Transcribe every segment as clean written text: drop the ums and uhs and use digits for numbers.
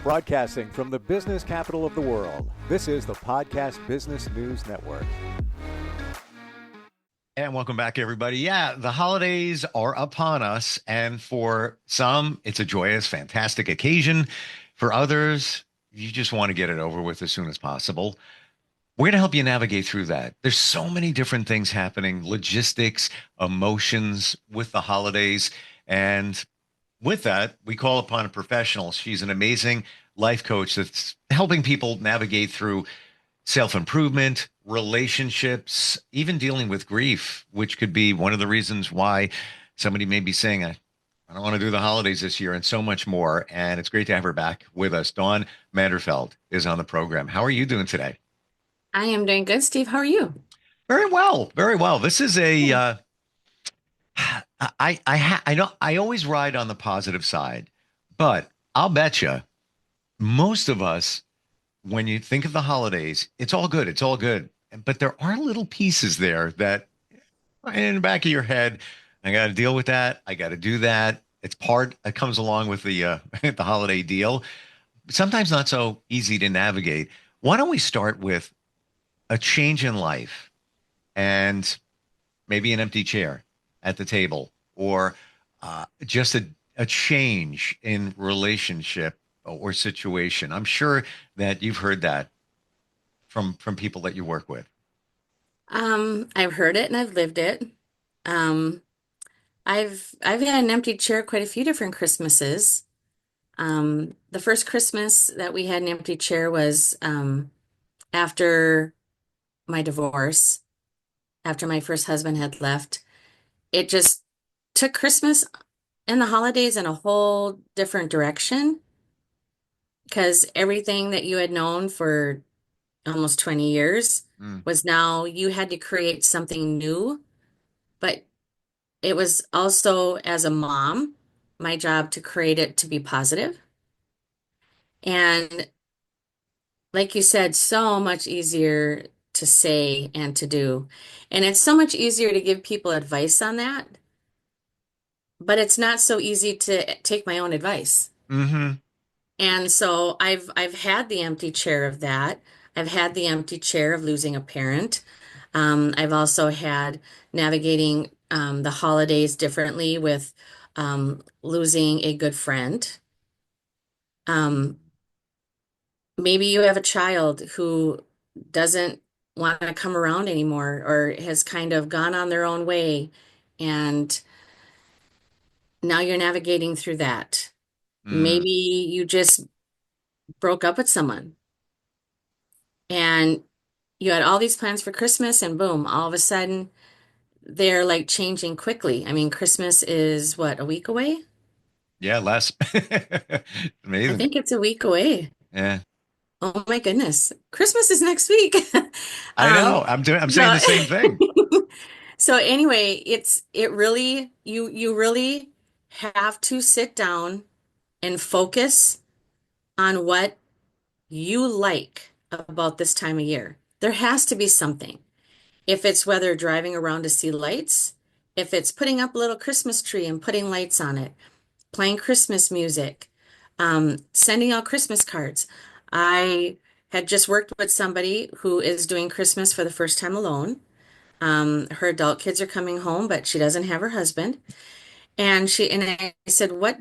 Broadcasting from the business capital of the world, this is the Podcast Business News Network. And welcome back, everybody. Yeah, the holidays are upon us. And for some, it's a joyous, fantastic occasion. For others, you just want to get it over with as soon as possible. We're going to help you navigate through that. There's so many different things happening, logistics, emotions with the holidays. And with that, we call upon a professional. She's an amazing life coach that's helping people navigate through self-improvement, relationships, even dealing with grief, which could be one of the reasons why somebody may be saying, I don't want to do the holidays this year, and so much more. And it's great to have her back with us. Dawn Manderfeld is on the program. How are you doing today? I am doing good, Steve. How are you? Very well, very well. This is a Good. I know I always ride on the positive side, but I'll bet you most of us, when you think of the holidays, it's all good. It's all good. But there are little pieces there that in the back of your head, I got to deal with that. I got to do that. It comes along with the the holiday deal. Sometimes not so easy to navigate. Why don't we start with a change in life and maybe an empty chair at the table, or just a change in relationship or situation. I'm sure that you've heard that from people that you work with. I've heard it and I've lived it. Um, I've had an empty chair quite a few different Christmases. The first Christmas that we had an empty chair was after my divorce, after my first husband had left. It just took Christmas and the holidays in a whole different direction because everything that you had known for almost 20 years Mm, was now you had to create something new. But it was also, as a mom, my job to create it to be positive. And like you said, so much easier to say and to do. And it's so much easier to give people advice on that, but it's not so easy to take my own advice. hmm And so I've had the empty chair of that. I've had the empty chair of losing a parent. I've also had navigating the holidays differently with losing a good friend. Um, Maybe you have a child who doesn't want to come around anymore or has kind of gone on their own way, and now you're navigating through that. mm. Maybe you just broke up with someone and you had all these plans for Christmas, and boom, all of a sudden they're like changing quickly. I mean, Christmas is what, a week away? Yeah, less. I Amazing. think it's a week away. Yeah, Oh my goodness. Christmas is next week. I Um, know. I'm saying so the same thing. so anyway, it really you really have to sit down and focus on what you like about this time of year. There has to be something. If it's whether driving around to see lights, if it's putting up a little Christmas tree and putting lights on it, playing Christmas music, sending out Christmas cards. I had just worked with somebody who is doing Christmas for the first time alone. Her adult kids are coming home, but she doesn't have her husband. And I said, what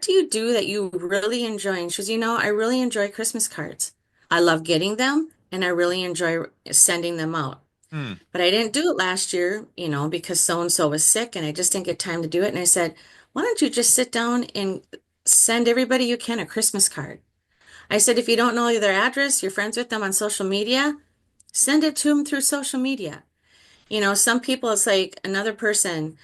do you do that you really enjoy? And she goes, I really enjoy Christmas cards. I love getting them and I really enjoy sending them out. Hmm. But I didn't do it last year, because so and so was sick and I just didn't get time to do it. And I said, why don't you just sit down and send everybody you can a Christmas card? I said, if you don't know their address, you're friends with them on social media, send it to them through social media. Some people, it's like another person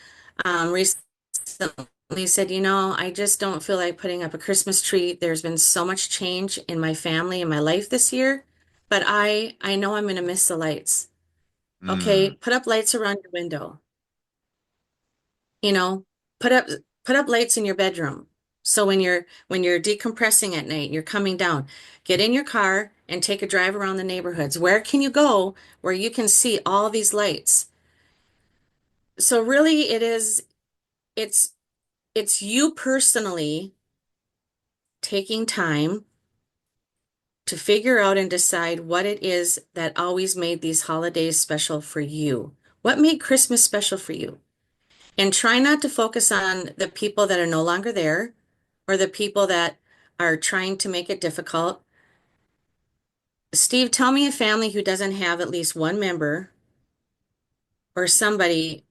recently said, I just don't feel like putting up a Christmas tree. There's been so much change in my family and my life this year, but I know I'm going to miss the lights. Okay, Mm. put up lights around your window. You know, put up put up lights in your bedroom. So when you're decompressing at night, you're coming down, get in your car and take a drive around the neighborhoods. Where can you go where you can see all these lights? So really it's it's you personally taking time. to figure out and decide what it is that always made these holidays special for you. What made Christmas special for you? And try not to focus on the people that are no longer there or the people that are trying to make it difficult. Steve, tell me a family who doesn't have at least one member or somebody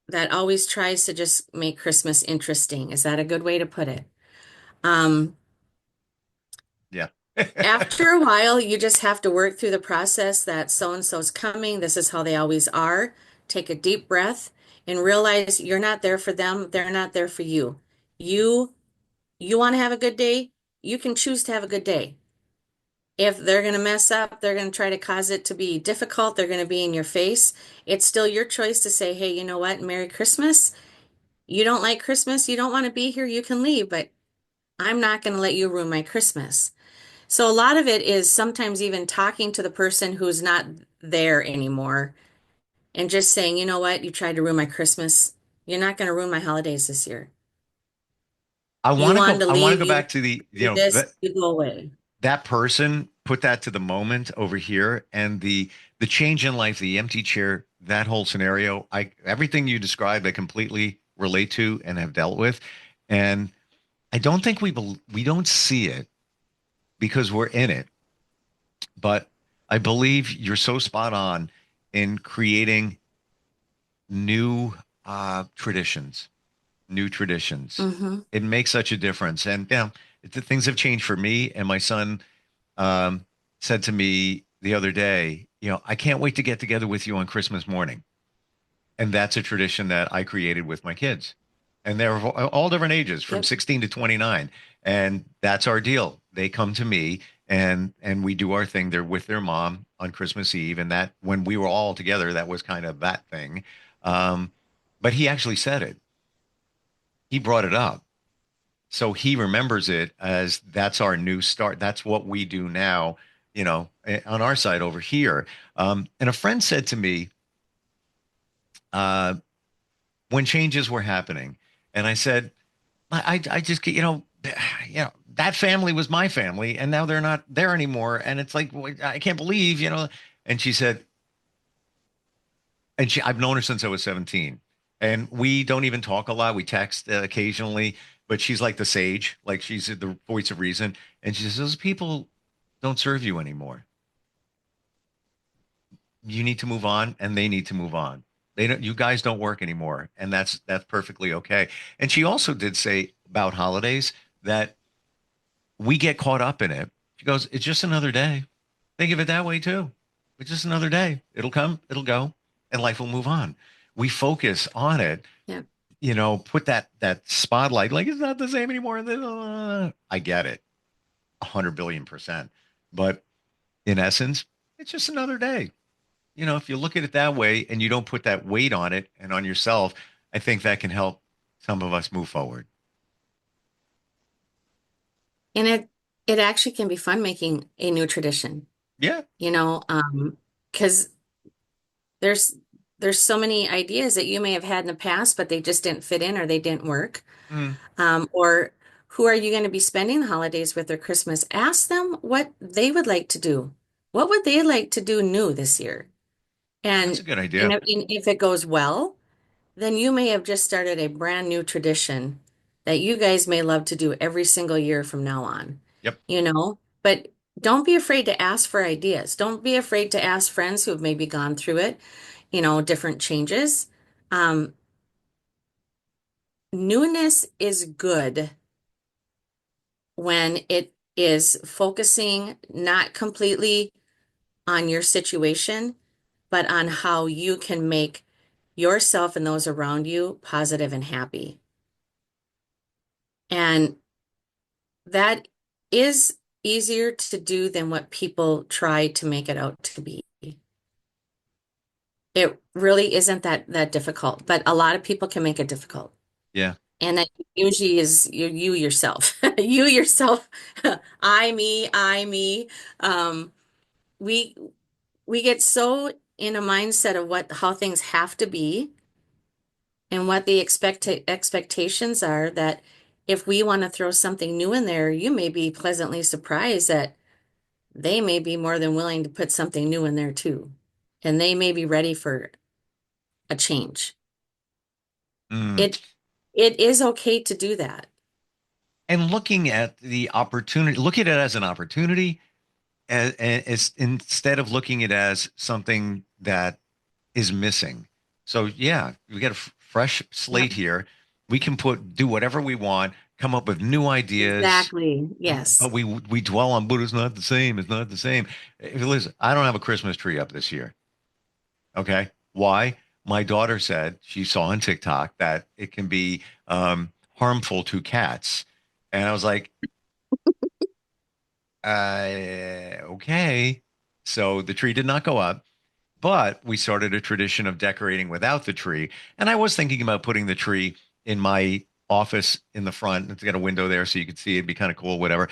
that always tries to just make Christmas interesting. Is that a good way to put it? Um, Yeah. After a while, you just have to work through the process that so and so's coming. This is how they always are. Take a deep breath and realize you're not there for them. They're not there for you. You you want to have a good day, you can choose to have a good day. If they're going to mess up, they're going to try to cause it to be difficult, they're going to be in your face. It's still your choice to say, hey, you know what? Merry Christmas. You don't like Christmas, you don't want to be here, you can leave, but I'm not going to let you ruin my Christmas. So a lot of it is sometimes even talking to the person who's not there anymore and just saying, you know what, you tried to ruin my Christmas. You're not going to ruin my holidays this year. You wanted to I want to leave, go you back to the, do this, you go away. that person put that to the moment over here, and the change in life, the empty chair, that whole scenario, I everything you described I completely relate to and have dealt with. And I don't think we don't see it because we're in it, but I believe you're so spot on in creating new traditions, new traditions. Mm-hmm. It makes such a difference. And the things have changed for me. And my son um, said to me the other day, I can't wait to get together with you on Christmas morning. And that's a tradition that I created with my kids. And they're all different ages, from Yep. 16 to 29. And that's our deal. They come to me and we do our thing. They're with their mom on Christmas Eve. And that, when we were all together, that was kind of that thing. Um, but he actually said it. He brought it up. So he remembers it as that's our new start. That's what we do now, on our side over here. And a friend said to me, uh, when changes were happening, and I said, I just get, that family was my family, and now they're not there anymore. And it's like, I can't believe, And she said, I've known her since I was 17, and we don't even talk a lot. We text occasionally, but she's like the sage, like she's the voice of reason. And she says, those people don't serve you anymore. You need to move on, and they need to move on. They don't, you guys don't work anymore, and that's perfectly okay. And she also did say about holidays that we get caught up in it. She goes, it's just another day. Think of it that way too. It's just another day. It'll come, it'll go, and life will move on. We focus on it, Yeah. put that spotlight, like it's not the same anymore. I get it, 100 billion%. But in essence, it's just another day. If you look at it that way and you don't put that weight on it and on yourself, I think that can help some of us move forward. And it actually can be fun making a new tradition, Yeah. you know, because there's there's so many ideas that you may have had in the past, but they just didn't fit in or they didn't work. Mm, Or who are you going to be spending the holidays with or Christmas? Ask them what they would like to do. What would they like to do new this year? that's a And good and idea. if it goes well, then you may have just started a brand new tradition that you guys may love to do every single year from now on, Yep. But don't be afraid to ask for ideas. Don't be afraid to ask friends who have maybe gone through it, different changes. Um, Newness is good when it is focusing not completely on your situation, but on how you can make yourself and those around you positive and happy. And that is easier to do than what people try to make it out to be. It really isn't that difficult, but a lot of people can make it difficult. Yeah. And that usually is you yourself. You yourself, I, me. Um, we we get so in a mindset of what how things have to be and what the expectations are that if we want to throw something new in there, you may be pleasantly surprised that they may be more than willing to put something new in there too. And they may be ready for a change. Mm. It it is okay to do that. And looking at the opportunity, look at it as an opportunity, as instead of looking at it as something that is missing. So yeah, we got a fresh Yep. slate here. We can do whatever we want, come up with new ideas, Exactly. Yes. but we dwell on, but it's not the same. It's not the same. Listen, I don't have a Christmas tree up this year. Okay, why? My daughter said she saw on TikTok that it can be harmful to cats, and I was like, okay. So the tree did not go up. But we started a tradition of decorating without the tree. And I was thinking about putting the tree in my office in the front. It's got a window there so you could see it. It'd be kind of cool, whatever.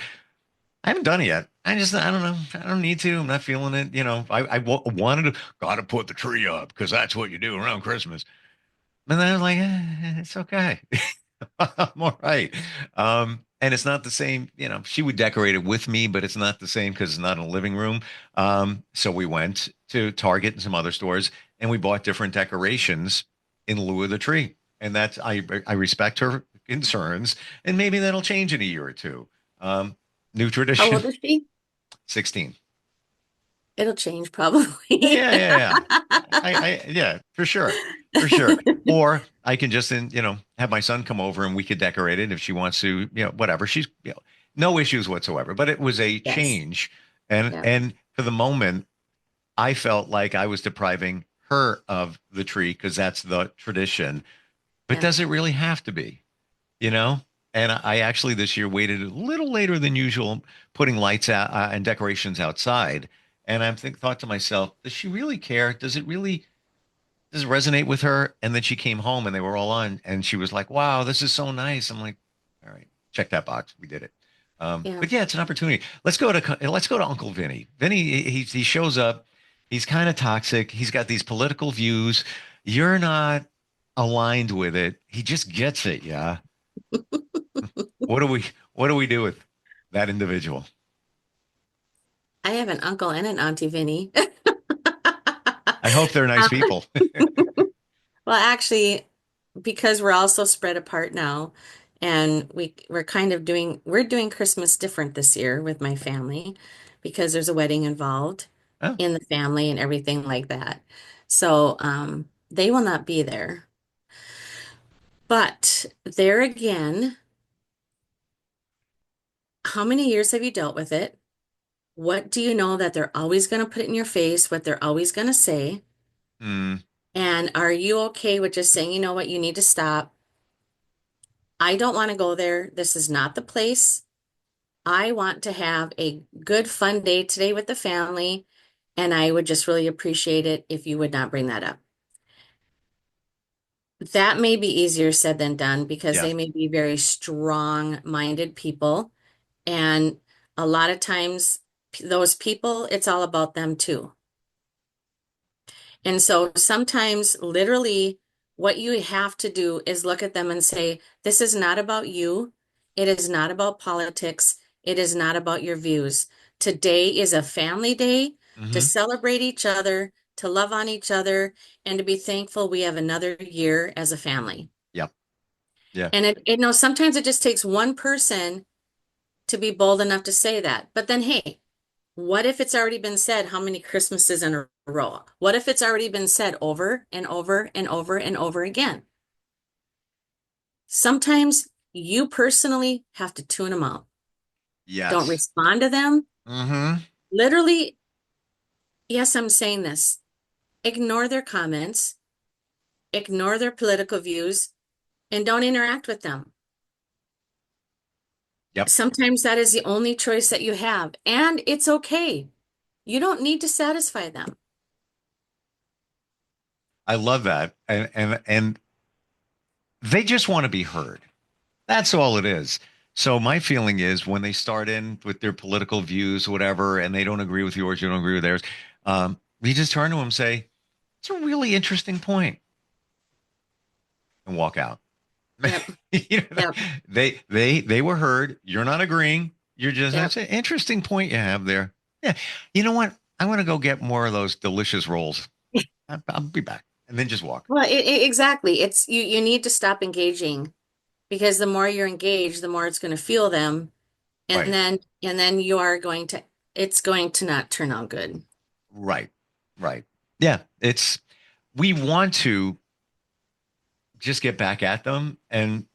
I haven't done it yet. I don't know. I don't need to. I'm not feeling it. Wanted to, got to put the tree up because that's what you do around Christmas. And then I was like, it's okay. I'm all right. And it's not the same, she would decorate it with me, but it's not the same because it's not in a living room. So we went to Target and some other stores and we bought different decorations in lieu of the tree. And I respect her concerns and maybe that'll change in a year or two. New How tradition, old is she? 16. It'll change probably. Yeah. Yeah, for sure. For sure. Or I can just, have my son come over and we could decorate it if she wants to, whatever. She's, no issues whatsoever. But it was a Yes. change. And, Yeah. and for the moment, I felt like I was depriving her of the tree because that's the tradition. But Yeah. does it really have to be, you know? And I actually this year waited a little later than usual, putting lights out and decorations outside. And thought to myself, does she really care? Does it resonate with her? And then she came home and they were all on, and she was like, "Wow, this is so nice." I'm like, "All right, check that box. We did it." Yeah. But yeah, it's an opportunity. Let's go to Uncle Vinny. Vinny, he shows up. He's kind of toxic. He's got these political views. You're not aligned with it. He just gets it. Yeah. What do we what do we do with that individual? I have an uncle and an auntie Vinny. I hope they're nice Um, people. well, actually, because we're all so spread apart now, and we're doing Christmas different this year with my family because there's a wedding involved Oh, in the family and everything like that. So, they will not be there. But there again, how many years have you dealt with it? What do you know that they're always going to put it in your face, what they're always going to say? mm, And are you okay with just saying, you know what, you need to stop? I don't want to go there. This is not the place. I want to have a good, fun day today with the family, and I would just really appreciate it if you would not bring that up. That may be easier said than done because yeah. they may be very strong-minded people, and a lot of times, those people, it's all about them too. And so sometimes, literally, what you have to do is look at them and say, this is not about you. It is not about politics. It is not about your views. Today is a family day to Hmm. celebrate each other, to love on each other, and to be thankful we have another year as a family. Yeah. Yeah. And sometimes it just takes one person to be bold enough to say that. But then, hey, what if it's already been said how many Christmases in a row? What if it's already been said over and over and over and over again? Sometimes you personally have to tune them out. Don't Yes. respond to them. Hmm. Literally, yes, I'm saying this. Ignore their comments, ignore their political views, and don't interact with them. Yep. Sometimes that is the only choice that you have, and it's okay. You don't need to satisfy them. I love that. And they just want to be heard. That's all it is. So my feeling is when they start in with their political views, whatever, and they don't agree with yours, you don't agree with theirs, we just turn to them and say, "It's a really interesting point," and walk out. Yep, You know, yep, they were heard. You're not agreeing. You're just yep. that's an interesting point you have there. Yeah. You know what? I want to go get more of those delicious rolls. I'll be back and then just walk. Well, exactly. It's you need to stop engaging because the more you're engaged, the more it's going to fuel them, and Right. then you are going to it's going to not turn out good. Right. Right. Yeah. We want to just get back at them. And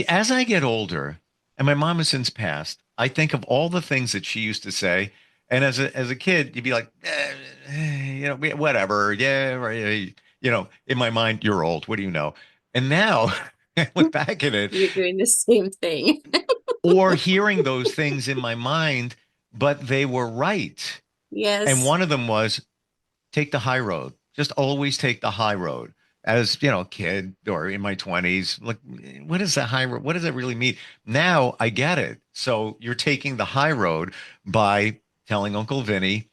as I get older, and my mom has since passed, I think of all the things that she used to say. And as a kid, you'd be like, whatever. Yeah. Right. In my mind, you're old. What do you know? And now I look back at it, You're doing the same thing. or hearing those things in my mind, but they were right. And Yes. one of them was take the high road. Just always take the high road. As a kid or in my 20s, like, what is the high road? What does that really mean? Now I get it. So you're taking the high road by telling Uncle Vinny,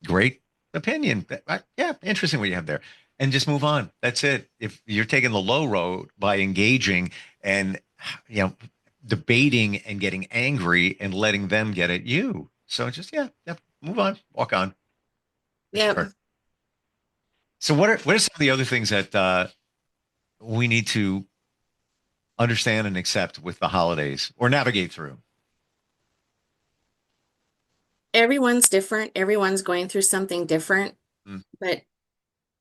great opinion. Yeah, interesting what you have there. And just move on. That's it. If you're taking the low road by engaging and you know debating and getting angry and letting them get at you. So just yeah, move on, walk on for Yep. sure. So what are some of the other things that we need to understand and accept with the holidays or navigate through? Everyone's different. Everyone's going through something different. Mm, But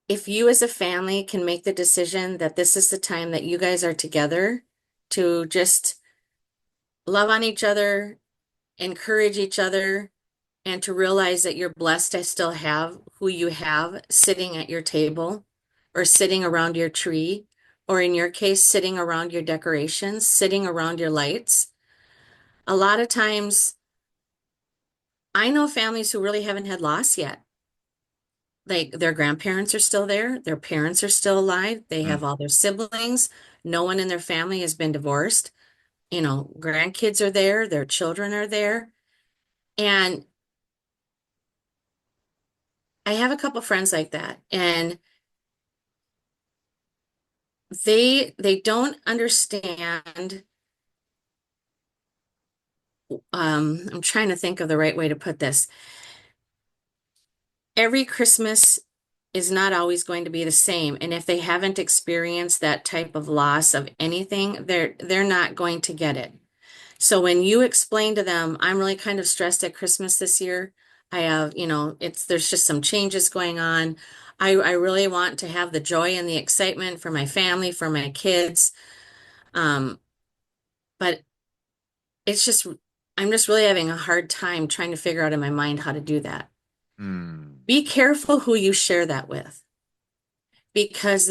if you as a family can make the decision that this is the time that you guys are together to just love on each other, encourage each other, and to realize that you're blessed to still have who you have sitting at your table or sitting around your tree, or in your case, sitting around your decorations, sitting around your lights. A lot of times, I know families who really haven't had loss yet. Like their grandparents are still there, their parents are still alive, they mm, have all their siblings, no one in their family has been divorced. Grandkids are there, their children are there. And I have a couple friends like that, and they don't understand. I'm trying to think of the right way to put this. Every Christmas is not always going to be the same, and if they haven't experienced that type of loss of anything, they're not going to get it. So when you explain to them, I'm really kind of stressed at Christmas this year. I have, there's just some changes going on. I really want to have the joy and the excitement for my family, for my kids. Um, but it's just, I'm just really having a hard time trying to figure out in my mind how to do that. mm. Be careful who you share that with, because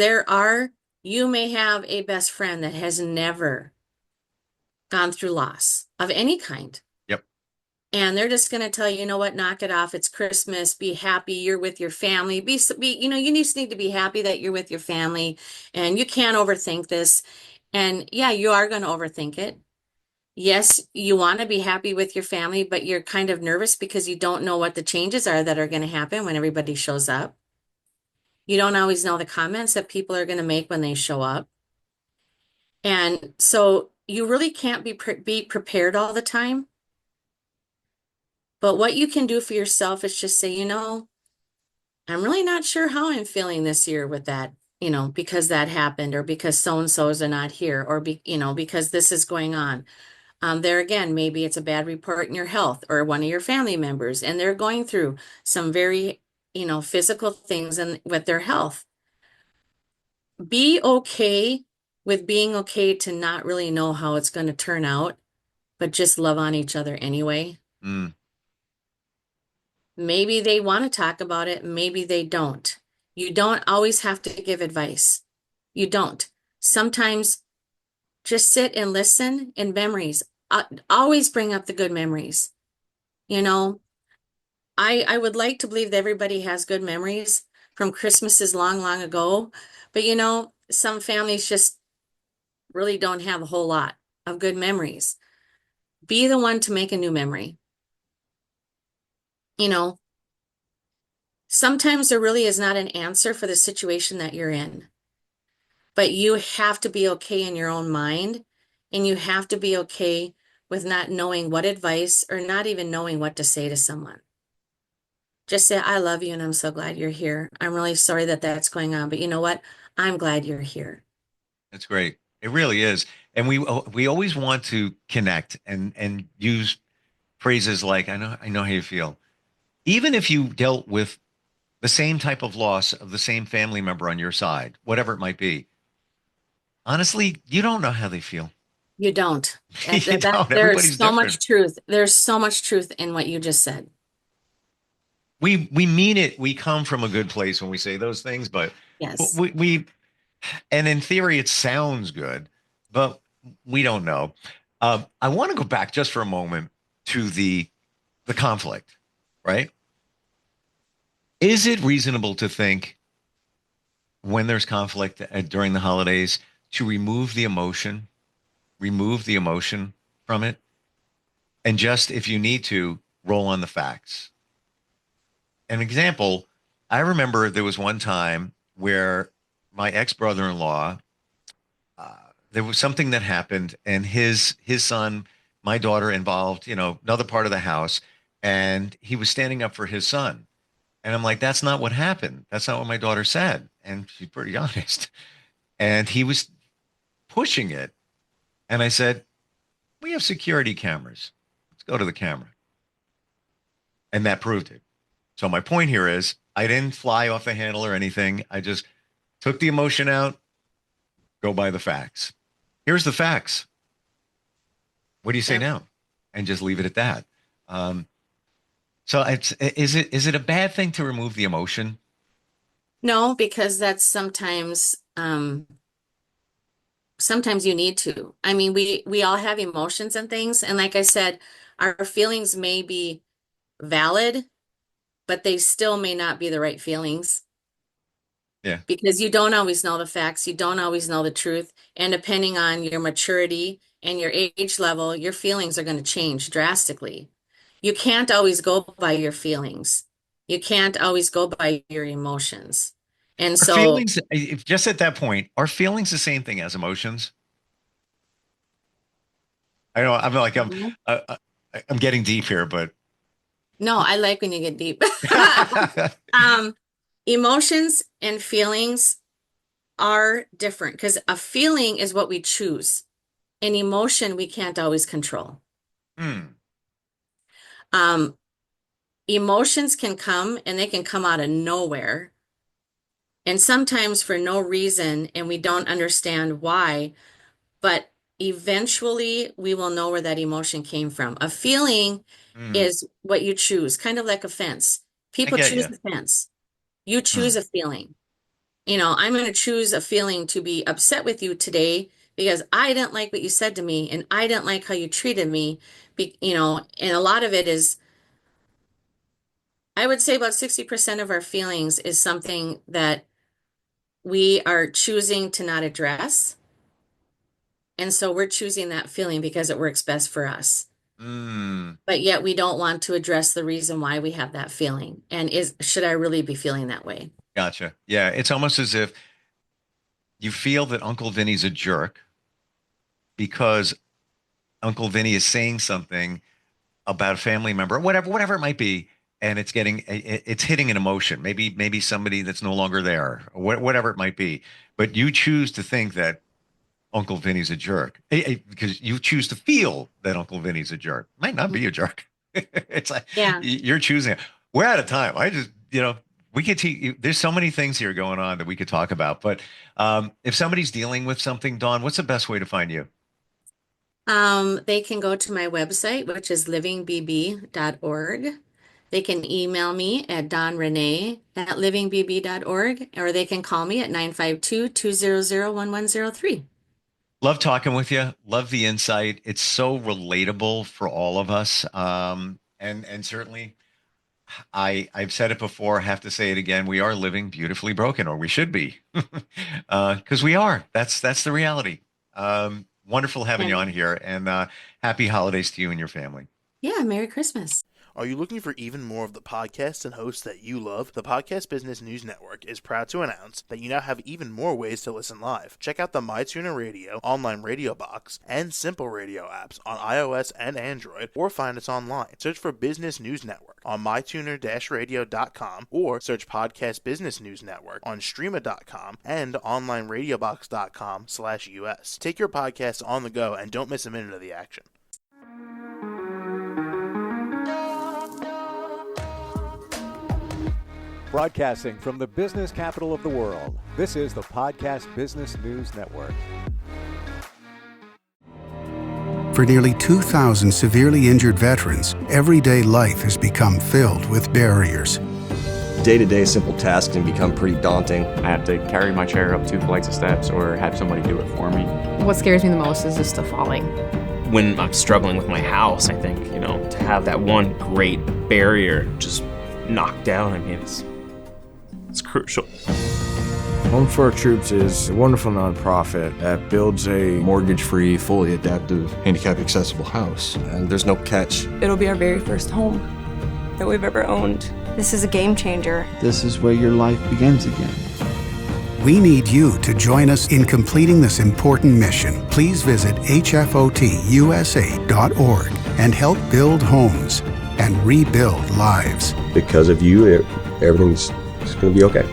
you may have a best friend that has never gone through loss of any kind. Yep. And they're just going to tell you, you know what, knock it off. It's Christmas. Be happy. You're with your family. You just need to be happy that you're with your family and you can't overthink this. And yeah, you are going to overthink it. Yes, you want to be happy with your family, but you're kind of nervous because you don't know what the changes are that are going to happen when everybody shows up. You don't always know the comments that people are going to make when they show up. And so you really can't be prepared all the time. But what you can do for yourself is just say, I'm really not sure how I'm feeling this year with that, because that happened, or because so and so's are not here, or because this is going on. There again, maybe it's a bad report in your health or one of your family members, and they're going through some very, physical things and with their health. Be okay with being okay to not really know how it's going to turn out, but just love on each other anyway. Mm. Maybe they want to talk about it, maybe they don't. You don't always have to give advice. You don't. Sometimes just sit and listen in memories. Always bring up the good memories. You know, I would like to believe that everybody has good memories from Christmases long, long ago, but some families just really don't have a whole lot of good memories. Be the one to make a new memory. You know, Sometimes there really is not an answer for the situation that you're in, but you have to be okay in your own mind, and you have to be okay with not knowing what advice or not even knowing what to say to someone. Just say, I love you and I'm so glad you're here. I'm really sorry that that's going on, but you know what? I'm glad you're here. That's great. It really is. And we always want to connect and use phrases like I know how you feel. Even if you dealt with the same type of loss of the same family member on your side, whatever it might be. Honestly, you don't know how they feel. You don't. You don't. There is Everybody's so much different. truth. There's so much truth in what you just said. We mean it. We come from a good place when we say those things, but Yes. we and in theory it sounds good, but we don't know. I want to go back just for a moment to the conflict, right? Is it reasonable to think when there's conflict during the holidays to remove the emotion from it, and just if you need to roll on the facts? An example, I remember there was one time where my ex brother-in-law, uh, there was something that happened, and his son, my daughter, involved, another part of the house, and he was standing up for his son. And I'm like, that's not what happened. That's not what my daughter said. And she's pretty honest. And he was pushing it. And I said, we have security cameras. Let's go to the camera. And that proved it. So my point here is I didn't fly off the handle or anything. I just took the emotion out, go by the facts. Here's the facts. What do you say Yep. now? And just leave it at that. Um, so is it a bad thing to remove the emotion? No, because that's sometimes you need to. I mean, we all have emotions and things, and like I said, our feelings may be valid, but they still may not be the right feelings Yeah. because you don't always know the facts, you don't always know the truth, and depending on your maturity and your age level, your feelings are going to change drastically. You can't always go by your feelings. You can't always go by your emotions. And Are so, feelings, if just at that point, are feelings the same thing as emotions? I know I'm like I'm getting deep here, but no, I like when you get deep. Um, Emotions and feelings are different because a feeling is what we choose. An emotion we can't always control. hmm, Um, Emotions can come and they can come out of nowhere, and sometimes for no reason, and we don't understand why, but eventually we will know where that emotion came from. A feeling hmm, is what you choose, kind of like a fence. I People get choose you. a fence. You Hmm. choose a feeling. I'm going to choose a feeling to be upset with you today because I didn't like what you said to me and I didn't like how you treated me. And a lot of it is, I would say about 60% of our feelings is something that we are choosing to not address. And so we're choosing that feeling because it works best for us. Hmm. But yet we don't want to address the reason why we have that feeling. And should I really be feeling that way? Gotcha. Yeah, it's almost as if you feel that Uncle Vinny's a jerk because Uncle Vinny is saying something about a family member, whatever it might be, and it's hitting an emotion. Maybe somebody that's no longer there, or whatever it might be. But you choose to think that Uncle Vinny's a jerk because you choose to feel that Uncle Vinny's a jerk. Might not be a jerk. It's like Yeah. you're choosing. We're out of time. I just, we could teach. There's so many things here going on that we could talk about. But if somebody's dealing with something, Dawn, what's the best way to find you? They can go to my website, which is livingbb.org. They can email me at donrenee@livingbb.org, or they can call me at 952-200-1103. Love talking with you. Love the insight. It's so relatable for all of us. And certainly I've said it before, I have to say it again. We are living beautifully broken, or we should be. Because we are. That's the reality. Wonderful having you on And here, and happy holidays to you and your family. yeah, Merry Christmas. Are you looking for even more of the podcasts and hosts that you love? The Podcast Business News Network is proud to announce that you now have even more ways to listen live. Check out the MyTuner Radio, online radio box, and Simple Radio apps on iOS and Android, or find us online. Search for Business News Network on mytuner-radio.com, or search Podcast Business News Network on streama.com and onlineradiobox.com/US. Take your podcast on the go and don't miss a minute of the action. Broadcasting from the business capital of the world, this is the Podcast Business News Network. For nearly 2,000 severely injured veterans, everyday life has become filled with barriers. Day-to-day simple tasks can become pretty daunting. I have to carry my chair up 2 flights of steps or have somebody do it for me. What scares me the most is just the falling. When I'm struggling with my house, I think, to have that one great barrier just knocked down, it's crucial. Home for Our Troops is a wonderful nonprofit that builds a Mortgage-free, fully adaptive, handicap-accessible house. And there's no catch. It'll be our very first home that we've ever owned. This is a game changer. This is where your life begins again. We need you to join us in completing this important mission. Please visit hfotusa.org and help build homes and rebuild lives. Because of you, everything's going to be okay.